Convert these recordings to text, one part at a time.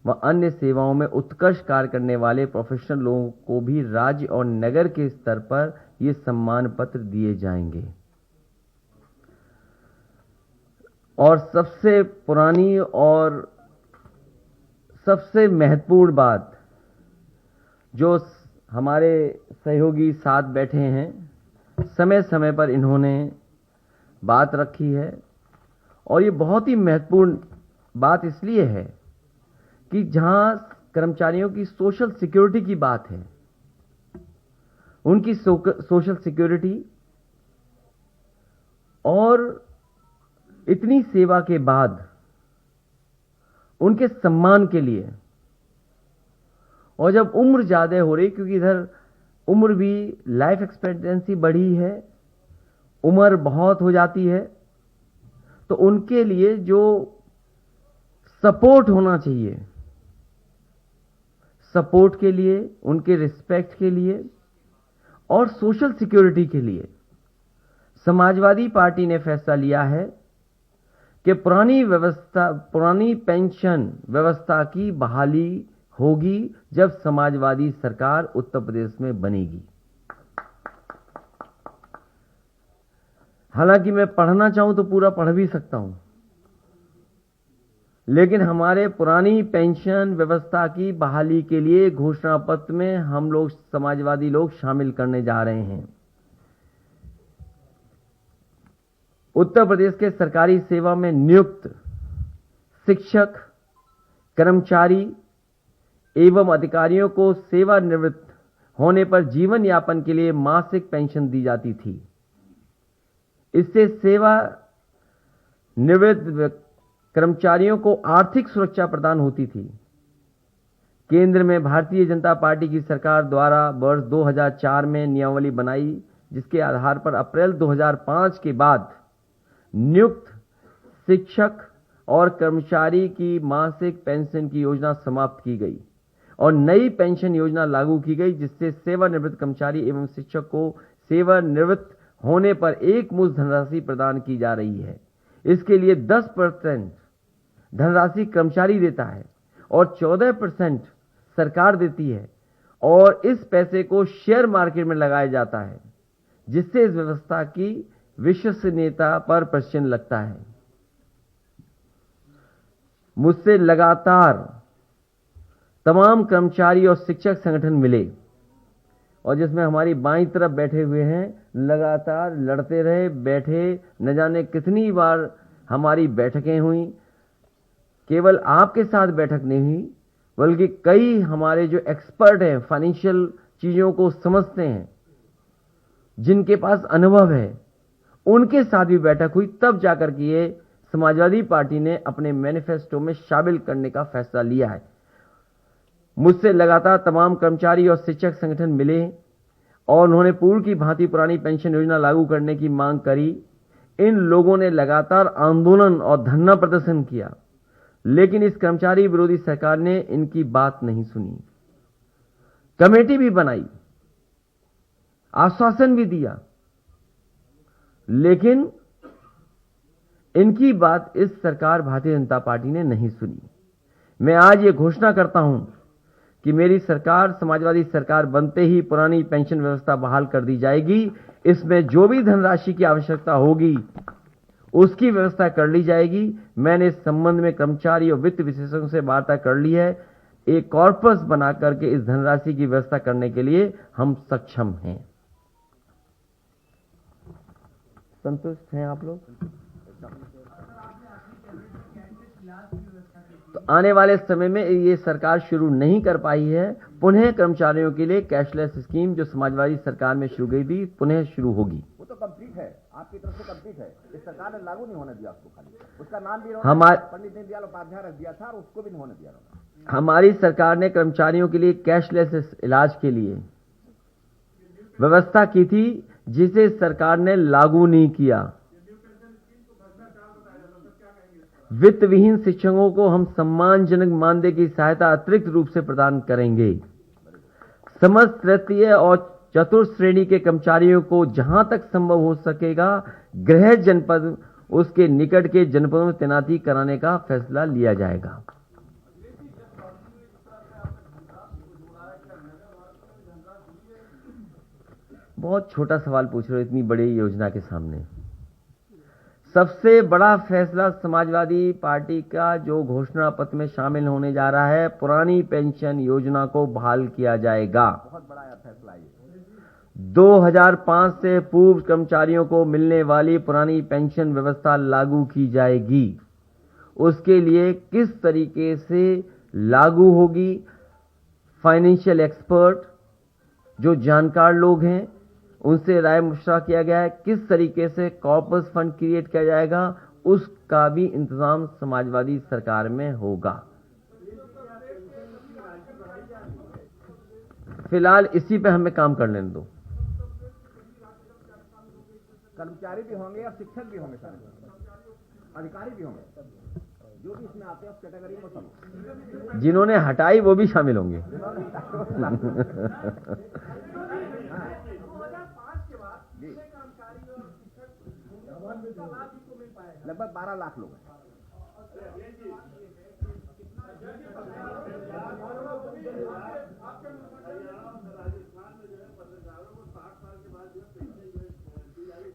व अन्य सेवाओं में उत्कृष्ट कार्य करने वाले प्रोफेशनल लोगों को भी राज्य और नगर के स्तर पर ये सम्मान पत्र दिए जाएंगे। और सबसे पुरानी और सबसे महत्वपूर्ण बात, जो हमारे सहयोगी साथ बैठे हैं, समय समय पर इन्होंने बात रखी है, और ये बहुत ही महत्वपूर्ण बात इसलिए है कि जहां कर्मचारियों की सोशल सिक्योरिटी की बात है, उनकी सोशल सिक्योरिटी और इतनी सेवा के बाद उनके सम्मान के लिए, और जब उम्र ज्यादा हो रही, क्योंकि इधर उम्र भी, लाइफ एक्सपेक्टेंसी बढ़ी है, उम्र बहुत हो जाती है, तो उनके लिए जो सपोर्ट होना चाहिए, सपोर्ट के लिए, उनके रिस्पेक्ट के लिए और सोशल सिक्योरिटी के लिए समाजवादी पार्टी ने फैसला लिया है कि पुरानी पेंशन व्यवस्था की बहाली होगी जब समाजवादी सरकार उत्तर प्रदेश में बनेगी। हालांकि मैं पढ़ना चाहूं तो पूरा पढ़ भी सकता हूं, लेकिन हमारे पुरानी पेंशन व्यवस्था की बहाली के लिए घोषणा पत्र में हम लोग समाजवादी लोग शामिल करने जा रहे हैं। उत्तर प्रदेश के सरकारी सेवा में नियुक्त शिक्षक, कर्मचारी एवं अधिकारियों को सेवानिवृत्त होने पर जीवन यापन के लिए मासिक पेंशन दी जाती थी। इससे सेवा निवृत्त कर्मचारियों को आर्थिक सुरक्षा प्रदान होती थी। केंद्र में भारतीय जनता पार्टी की सरकार द्वारा वर्ष 2004 में नियमावली बनाई, जिसके आधार पर अप्रैल 2005 के बाद नियुक्त शिक्षक और कर्मचारी की मासिक पेंशन की योजना समाप्त की गई और नई पेंशन योजना लागू की गई, जिससे सेवानिवृत्त कर्मचारी एवं शिक्षक को सेवानिवृत्त होने पर एकमुश्त धनराशि प्रदान की जा रही है। इसके लिए 10% धनराशि कर्मचारी देता है और 14% सरकार देती है, और इस पैसे को शेयर मार्केट में लगाया जाता है, जिससे इस व्यवस्था की विश्वसनीयता पर प्रश्न लगता है। मुझसे लगातार तमाम कर्मचारी और शिक्षक संगठन मिले, और जिसमें हमारी बाईं तरफ बैठे हुए हैं, लगातार लड़ते रहे, बैठे, न जाने कितनी बार हमारी बैठकें हुई। केवल आपके साथ बैठक नहीं हुई, बल्कि कई हमारे जो एक्सपर्ट हैं, फाइनेंशियल चीजों को समझते हैं, जिनके पास अनुभव है, उनके साथ भी बैठक हुई। तब जाकर के ये समाजवादी पार्टी ने अपने मैनिफेस्टो में शामिल करने का फैसला लिया है। मुझसे लगातार तमाम कर्मचारी और शिक्षक संगठन मिले और उन्होंने पूर्व की भांति पुरानी पेंशन योजना लागू करने की मांग करी। इन लोगों ने लगातार आंदोलन और धरना प्रदर्शन किया, लेकिन इस कर्मचारी विरोधी सरकार ने इनकी बात नहीं सुनी। कमेटी भी बनाई, आश्वासन भी दिया, लेकिन इनकी बात इस सरकार भारतीय जनता पार्टी ने नहीं सुनी। मैं आज ये घोषणा करता हूं कि मेरी सरकार, समाजवादी सरकार बनते ही पुरानी पेंशन व्यवस्था बहाल कर दी जाएगी। इसमें जो भी धनराशि की आवश्यकता होगी उसकी व्यवस्था कर ली जाएगी। मैंने इस संबंध में कर्मचारी और वित्त विशेषज्ञों से वार्ता कर ली है। एक कॉर्पस बना करके इस धनराशि की व्यवस्था करने के लिए हम सक्षम हैं। संतुष्ट हैं आप लोग? तो आने वाले समय में ये सरकार शुरू नहीं कर पाई है, पुनः कर्मचारियों के लिए कैशलेस स्कीम जो समाजवादी सरकार में शुरू गई थी, पुनः शुरू होगी। वो तो कंप्लीट है, आपकी तरफ से कंप्लीट है। इस सरकार ने लागू नहीं होने दिया उसको, खाली उसका नाम भी पंडित दीनदयाल उपाध्याय रख दिया था और उसको भी नहीं होने दिया। हमारी सरकार ने कर्मचारियों के लिए कैशलेस इलाज के लिए व्यवस्था की थी, जिसे सरकार ने लागू नहीं किया। वित्त विहीन शिक्षकों को हम सम्मानजनक मानदेय की सहायता अतिरिक्त रूप से प्रदान करेंगे। समस्त तृतीय और चतुर्थ श्रेणी के कर्मचारियों को जहां तक संभव हो सकेगा गृह जनपद, उसके निकट के जनपदों में तैनाती कराने का फैसला लिया जाएगा। बहुत छोटा सवाल पूछ रहे हो इतनी बड़ी योजना के सामने। सबसे बड़ा फैसला समाजवादी पार्टी का जो घोषणा पत्र में शामिल होने जा रहा है, पुरानी पेंशन योजना को बहाल किया जाएगा। बहुत बड़ा फैसला है। 2005 से पूर्व कर्मचारियों को मिलने वाली पुरानी पेंशन व्यवस्था लागू की जाएगी। उसके लिए किस तरीके से लागू होगी, फाइनेंशियल एक्सपर्ट जो जानकार लोग हैं उनसे राय मशवरा किया गया है। किस तरीके से कॉर्पस फंड क्रिएट किया जाएगा, उसका भी इंतजाम समाजवादी सरकार में होगा। फिलहाल इसी पे हमें काम कर लेने दो। कर्मचारी भी होंगे और शिक्षक भी होंगे, अधिकारी भी होंगे, जो भी इसमें आते हैं उस कैटेगरी में सब। जिन्होंने हटाई वो भी शामिल होंगे। लगभग 12 लाख लोग हैं।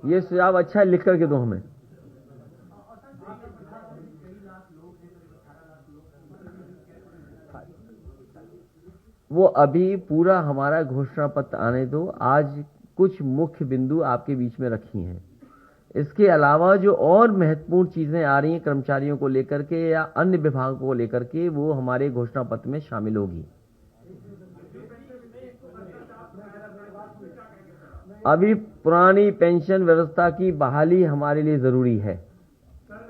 ये सुझाव अच्छा है, लिख करके दो हमें। वो अभी पूरा हमारा घोषणा पत्र आने दो। आज कुछ मुख्य बिंदु आपके बीच में रखी हैं। इसके अलावा जो और महत्वपूर्ण चीजें आ रही हैं कर्मचारियों को लेकर के या अन्य विभागों को लेकर के, वो हमारे घोषणा पत्र में शामिल होगी। अभी पुरानी पेंशन व्यवस्था की बहाली हमारे लिए जरूरी है। सर,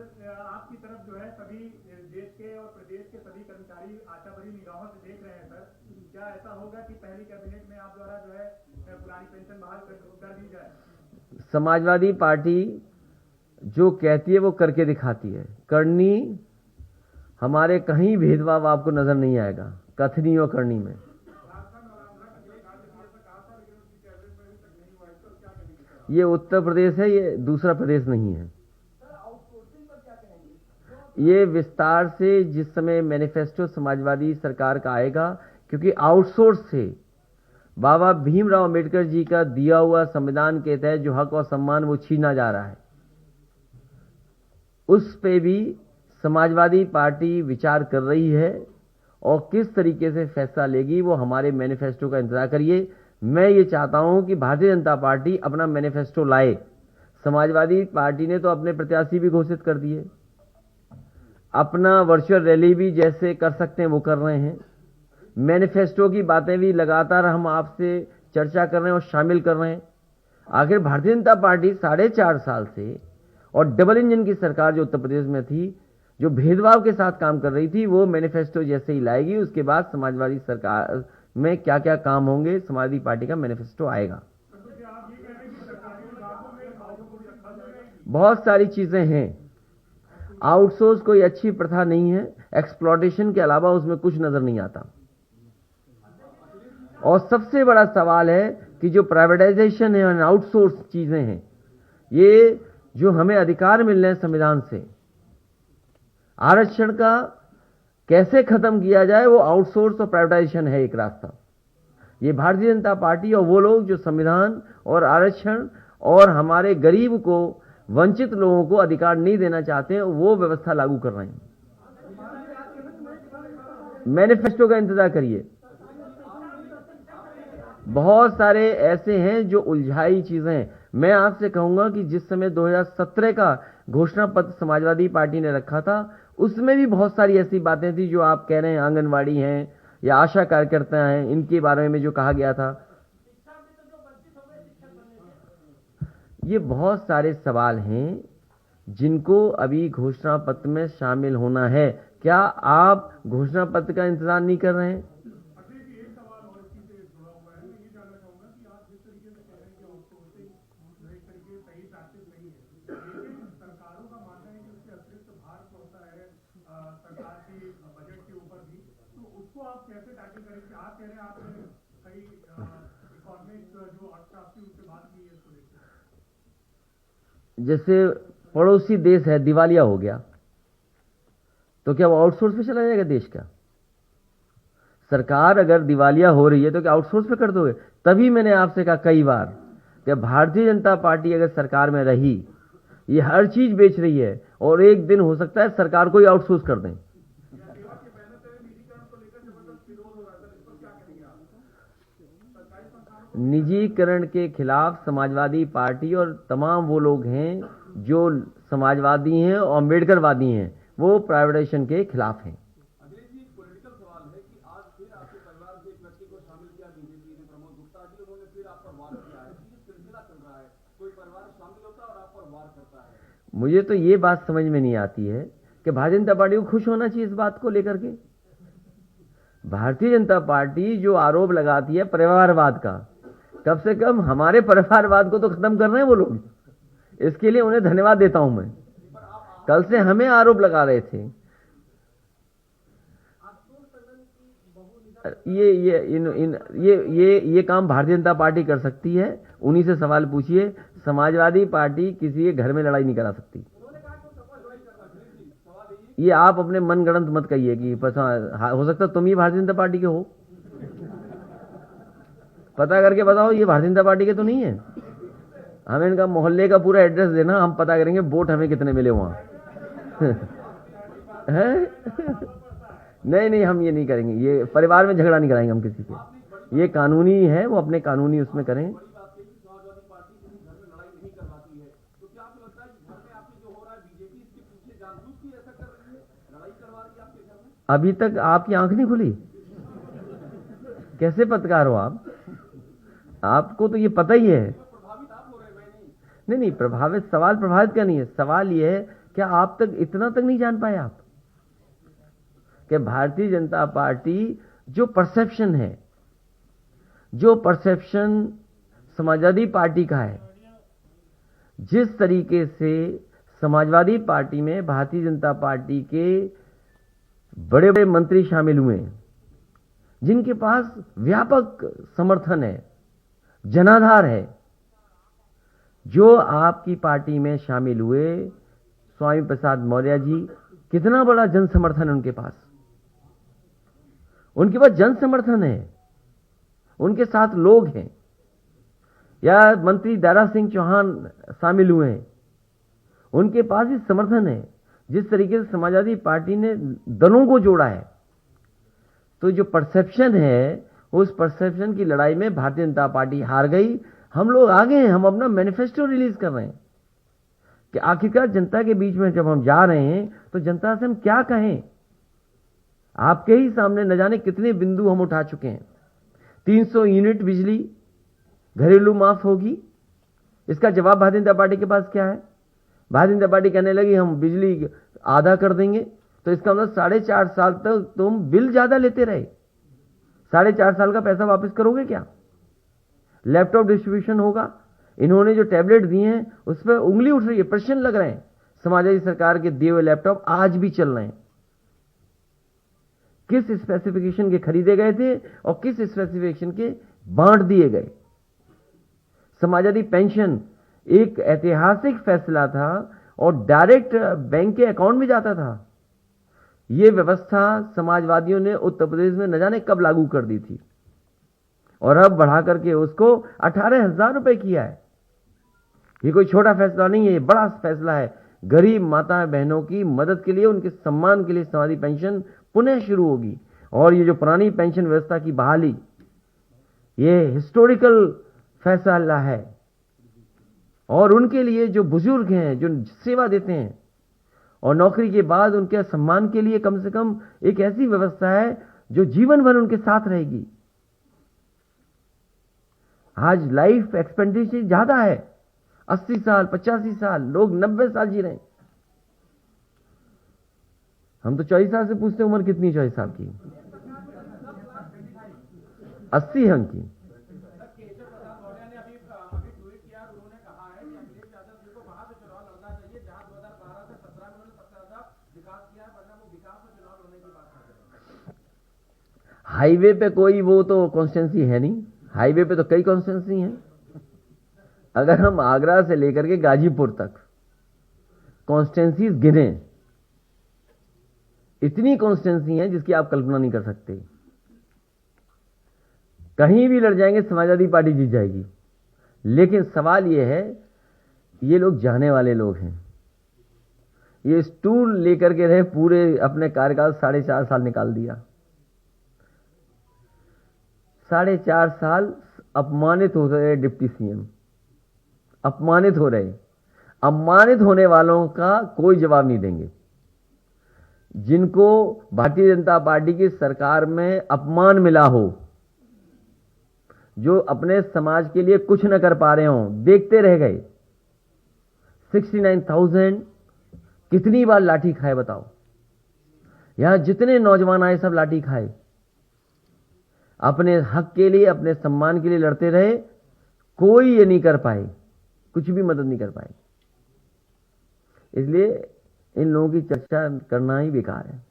आपकी तरफ जो है सभी देश के और प्रदेश के सभी कर्मचारी आशा भरी निगाहों से देख रहे हैं। सर, क्या ऐसा होगा कि पहली कैबिनेट में आप द्वारा जो है पुरानी पेंशन बहाल कर दी जाए? समाजवादी पार्टी जो कहती है वो करके दिखाती है। करनी हमारे कहीं भेदभाव आपको नजर नहीं आएगा, कथनी और करनी में। ये उत्तर प्रदेश है, ये दूसरा प्रदेश नहीं है। ये विस्तार से जिस समय मैनिफेस्टो समाजवादी सरकार का आएगा, क्योंकि आउटसोर्स से बाबा भीमराव अंबेडकर जी का दिया हुआ संविधान के तहत जो हक और सम्मान वो छीना जा रहा है, उस पे भी समाजवादी पार्टी विचार कर रही है और किस तरीके से फैसला लेगी वो हमारे मैनिफेस्टो का इंतजार करिए। मैं ये चाहता हूं कि भारतीय जनता पार्टी अपना मैनिफेस्टो लाए। समाजवादी पार्टी ने तो अपने प्रत्याशी भी घोषित कर दिए, अपना वर्चुअल रैली भी जैसे कर सकते हैं वो कर रहे हैं। मैनिफेस्टो की बातें भी लगातार हम आपसे चर्चा कर रहे हैं और शामिल कर रहे हैं। आखिर भारतीय जनता पार्टी 4.5 साल से और डबल इंजन की सरकार जो उत्तर प्रदेश में थी, जो भेदभाव के साथ काम कर रही थी, वो मैनिफेस्टो जैसे ही लाएगी उसके बाद समाजवादी सरकार में क्या क्या काम होंगे, समाजवादी पार्टी का मैनिफेस्टो आएगा। बहुत सारी चीजें हैं। आउटसोर्स कोई अच्छी प्रथा नहीं है, एक्सप्लॉयटेशन के अलावा उसमें कुछ नजर नहीं आता। और सबसे बड़ा सवाल है कि जो प्राइवेटाइजेशन है और आउटसोर्स चीजें हैं, ये जो हमें अधिकार मिल रहे हैं संविधान से, आरक्षण का कैसे खत्म किया जाए, वो आउटसोर्स और प्राइवेटाइजेशन है एक रास्ता। ये भारतीय जनता पार्टी और वो लोग जो संविधान और आरक्षण और हमारे गरीब को, वंचित लोगों को अधिकार नहीं देना चाहते हैं, वो व्यवस्था लागू कर रहे हैं। मैनिफेस्टो का इंतजार करिए। बहुत सारे ऐसे हैं जो उलझाई चीजें हैं। मैं आपसे कहूंगा कि जिस समय 2017 का घोषणा पत्र समाजवादी पार्टी ने रखा था, उसमें भी बहुत सारी ऐसी बातें थी जो आप कह रहे हैं, आंगनवाड़ी हैं या आशा कार्यकर्ता हैं, इनके बारे में जो कहा गया था। ये बहुत सारे सवाल हैं जिनको अभी घोषणा पत्र में शामिल होना है। क्या आप घोषणा पत्र का इंतजार नहीं कर रहे हैं? जैसे पड़ोसी देश है, दिवालिया हो गया, तो क्या वो आउटसोर्स पे चला जाएगा देश का? सरकार अगर दिवालिया हो रही है तो क्या आउटसोर्स पे कर दोगे? तभी मैंने आपसे कहा कई बार कि भारतीय जनता पार्टी अगर सरकार में रही, ये हर चीज बेच रही है और एक दिन हो सकता है सरकार को ही आउटसोर्स कर दें। निजीकरण के खिलाफ समाजवादी पार्टी और तमाम वो लोग हैं जो समाजवादी हैं और अम्बेडकरवादी हैं, वो प्राइवेटाइजेशन के खिलाफ हैं। अखिलेश जी, पॉलिटिकल सवाल है कि आज फिर आपके परिवार से एक व्यक्ति को शामिल किया बीजेपी ने, प्रमोद गुप्ता जी, उन्होंने फिर आप पर वार किया है। ये सिलसिला चल रहा है, कोई परिवार शामिल होता है और आप पर वार करता है। मुझे तो ये बात समझ में नहीं आती है कि भारतीय जनता पार्टी को खुश होना चाहिए इस बात को लेकर के। भारतीय जनता पार्टी जो आरोप लगाती है परिवारवाद का, कम से कम हमारे परिवारवाद को तो खत्म कर रहे हैं वो लोग। इसके लिए उन्हें धन्यवाद देता हूं मैं। कल से हमें आरोप लगा रहे थे। ये काम भारतीय जनता पार्टी कर सकती है, उन्हीं से सवाल पूछिए। समाजवादी पार्टी किसी के घर में लड़ाई नहीं करा सकती। ये आप अपने मनगढ़ंत मत कहिए कि हो सकता है तुम ही भारतीय जनता पार्टी के हो। पता करके बताओ, ये भारतीय जनता पार्टी के तो नहीं है। हमें इनका मोहल्ले का पूरा एड्रेस देना, हम पता करेंगे वोट हमें कितने मिले वहां। नहीं, हम ये नहीं करेंगे। ये परिवार में झगड़ा नहीं कराएंगे हम किसी के। ये कानूनी है, वो अपने कानूनी उसमें करें। अभी तक आपकी आंख नहीं खुली? कैसे पत्रकार हो आप? आपको तो ये पता ही है। नहीं, प्रभावित, सवाल प्रभावित का नहीं है। सवाल ये है क्या आप तक इतना तक नहीं जान पाए आप कि भारतीय जनता पार्टी जो परसेप्शन समाजवादी पार्टी का है, जिस तरीके से समाजवादी पार्टी में भारतीय जनता पार्टी के बड़े बड़े मंत्री शामिल हुए, जिनके पास व्यापक समर्थन है, जनाधार है, जो आपकी पार्टी में शामिल हुए स्वामी प्रसाद मौर्य जी, कितना बड़ा जन समर्थन है उनके पास। उनके पास जन समर्थन है, उनके साथ लोग हैं। या मंत्री दारा सिंह चौहान शामिल हुए हैं, उनके पास भी समर्थन है। जिस तरीके से समाजवादी पार्टी ने दलों को जोड़ा है, तो जो परसेप्शन है, उस परसेप्शन की लड़ाई में भारतीय जनता पार्टी हार गई। हम लोग आगे हैं, हम अपना मैनिफेस्टो रिलीज कर रहे हैं कि आखिरकार जनता के बीच में जब हम जा रहे हैं तो जनता से हम क्या कहें। आपके ही सामने न जाने कितने बिंदु हम उठा चुके हैं। 300 यूनिट बिजली घरेलू माफ होगी, इसका जवाब भारतीय जनता पार्टी के पास क्या है? भारतीय जनता पार्टी कहने लगी हम बिजली आधा कर देंगे, तो इसका मतलब 4.5 साल तक तुम बिल ज्यादा लेते रहे। 4.5 साल का पैसा वापस करोगे क्या? लैपटॉप डिस्ट्रीब्यूशन होगा। इन्होंने जो टैबलेट दिए हैं उस पर उंगली उठ रही है, प्रश्न लग रहे हैं। समाजवादी सरकार के दिए हुए लैपटॉप आज भी चल रहे हैं। किस स्पेसिफिकेशन के खरीदे गए थे और किस स्पेसिफिकेशन के बांट दिए गए? समाजवादी पेंशन एक ऐतिहासिक फैसला था और डायरेक्ट बैंक के अकाउंट में जाता था। यह व्यवस्था समाजवादियों ने उत्तर प्रदेश में न जाने कब लागू कर दी थी और अब बढ़ा करके उसको 18,000 रुपए किया है। ये कोई छोटा फैसला नहीं है, ये बड़ा फैसला है। गरीब माता बहनों की मदद के लिए, उनके सम्मान के लिए समाजवादी पेंशन पुनः शुरू होगी। और ये जो पुरानी पेंशन व्यवस्था की बहाली, ये हिस्टोरिकल फैसला है। और उनके लिए जो बुजुर्ग हैं, जो सेवा देते हैं और नौकरी के बाद उनके सम्मान के लिए कम से कम एक ऐसी व्यवस्था है जो जीवन भर उनके साथ रहेगी। आज लाइफ एक्सपेक्टेंसी ज्यादा है, 80 साल 85 साल, लोग 90 साल जी रहे हैं। हम तो 24 साल से पूछते उम्र कितनी? 24 साल की, 80 अंक की। हाईवे पे कोई वो तो कॉन्स्टिट्यूंसी है नहीं। हाईवे पे तो कई कॉन्स्टिट्यूंसी हैं। अगर हम आगरा से लेकर के गाजीपुर तक कॉन्स्टिट्यूंसीज गिने, इतनी कॉन्स्टिट्यूंसी हैं जिसकी आप कल्पना नहीं कर सकते। कहीं भी लड़ जाएंगे समाजवादी पार्टी जीत जाएगी। लेकिन सवाल ये है, ये लोग जाने वाले लोग हैं। ये स्टूल लेकर के रहे, पूरे अपने कार्यकाल 4.5 साल निकाल दिया। 4.5 साल अपमानित हो रहे डिप्टी सीएम, अपमानित हो रहे। अपमानित होने वालों का कोई जवाब नहीं देंगे। जिनको भारतीय जनता पार्टी की सरकार में अपमान मिला हो, जो अपने समाज के लिए कुछ न कर पा रहे हो, देखते रह गए। 69,000 कितनी बार लाठी खाए बताओ। यहां जितने नौजवान आए सब लाठी खाए, अपने हक के लिए, अपने सम्मान के लिए लड़ते रहे। कोई ये नहीं कर पाए, कुछ भी मदद नहीं कर पाए। इसलिए इन लोगों की चर्चा करना ही बेकार है।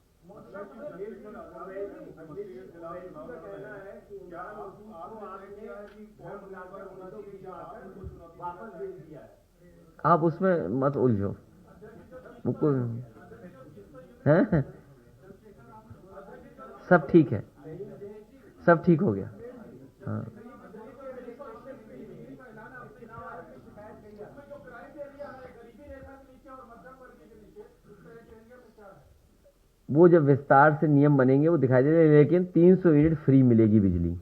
आप उसमें मत उलझो, मुझको हैं, सब ठीक है, सब ठीक हो गया। हाँ, वो जब विस्तार से नियम बनेंगे वो दिखाई देंगे। लेकिन 300 यूनिट फ्री मिलेगी बिजली,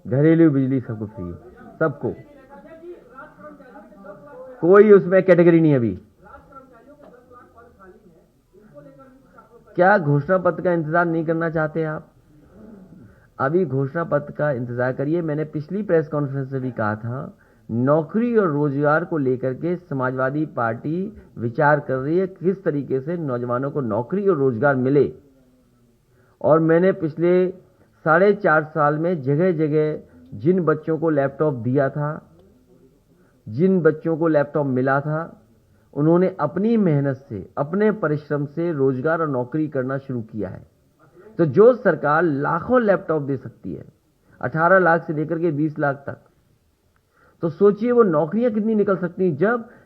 घरेलू बिजली सबको फ्री, सबको, कोई उसमें कैटेगरी नहीं। अभी क्या घोषणा पत्र का इंतजार नहीं करना चाहते आप? अभी घोषणा पत्र का इंतजार करिए। मैंने पिछली प्रेस कॉन्फ्रेंस में भी कहा था, नौकरी और रोजगार को लेकर के समाजवादी पार्टी विचार कर रही है किस तरीके से नौजवानों को नौकरी और रोजगार मिले। और मैंने पिछले 4.5 साल में जगह जगह जिन बच्चों को लैपटॉप दिया था, जिन बच्चों को लैपटॉप मिला था, उन्होंने अपनी मेहनत से, अपने परिश्रम से रोजगार और नौकरी करना शुरू किया है। तो जो सरकार लाखों लैपटॉप दे सकती है, 18 लाख से लेकर के 20 लाख तक, तो सोचिए वो नौकरियां कितनी निकल सकती हैं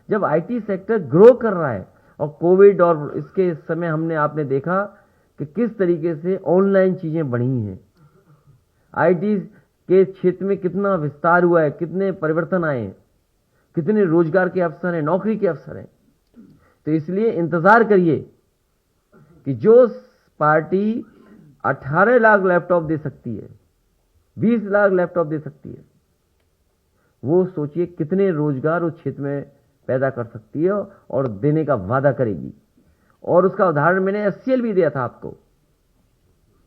जब आईटी सेक्टर ग्रो कर रहा है। और कोविड और इसके समय हमने आपने देखा कि किस तरीके से ऑनलाइन चीजें बढ़ी हैं। आईटी के क्षेत्र में कितना विस्तार हुआ है, कितने परिवर्तन आए हैं, कितने रोजगार के अवसर हैं, नौकरी के अवसर हैं। तो इसलिए इंतजार करिए कि जो पार्टी 18 लाख लैपटॉप दे सकती है, 20 लाख लैपटॉप दे सकती है, वो सोचिए कितने रोजगार उस क्षेत्र में पैदा कर सकती है और देने का वादा करेगी। और उसका उदाहरण मैंने एचसीएल भी दिया था आपको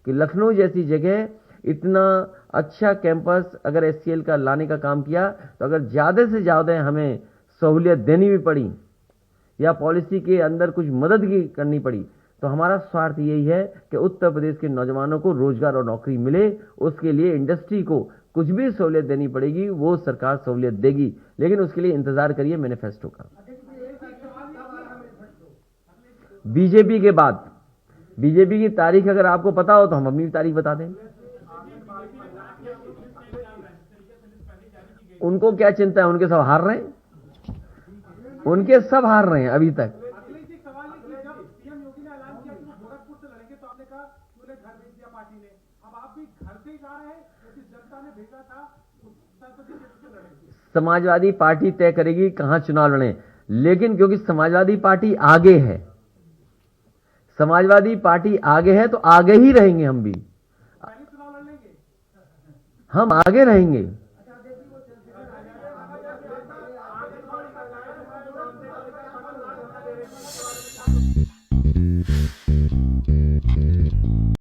कि लखनऊ जैसी जगह इतना अच्छा कैंपस अगर एचसीएल का लाने का काम किया, तो अगर ज्यादा से ज्यादा हमें सहूलियत देनी भी पड़ी या पॉलिसी के अंदर कुछ मदद भी करनी पड़ी, तो हमारा स्वार्थ यही है कि उत्तर प्रदेश के नौजवानों को रोजगार और नौकरी मिले। उसके लिए इंडस्ट्री को कुछ भी सहूलियत देनी पड़ेगी, वो सरकार सहूलियत देगी। लेकिन उसके लिए इंतजार करिए मैनिफेस्टो का। बीजेपी के बाद, बीजेपी की तारीख अगर आपको पता हो तो हम अपनी तारीख बता दें। उनको क्या चिंता है, उनके सब हार रहे हैं, उनके सब हार रहे हैं अभी तक। समाजवादी पार्टी तय करेगी कहां चुनाव लड़े, लेकिन क्योंकि समाजवादी पार्टी आगे है, समाजवादी पार्टी आगे है, तो आगे ही रहेंगे हम भी, हम आगे रहेंगे।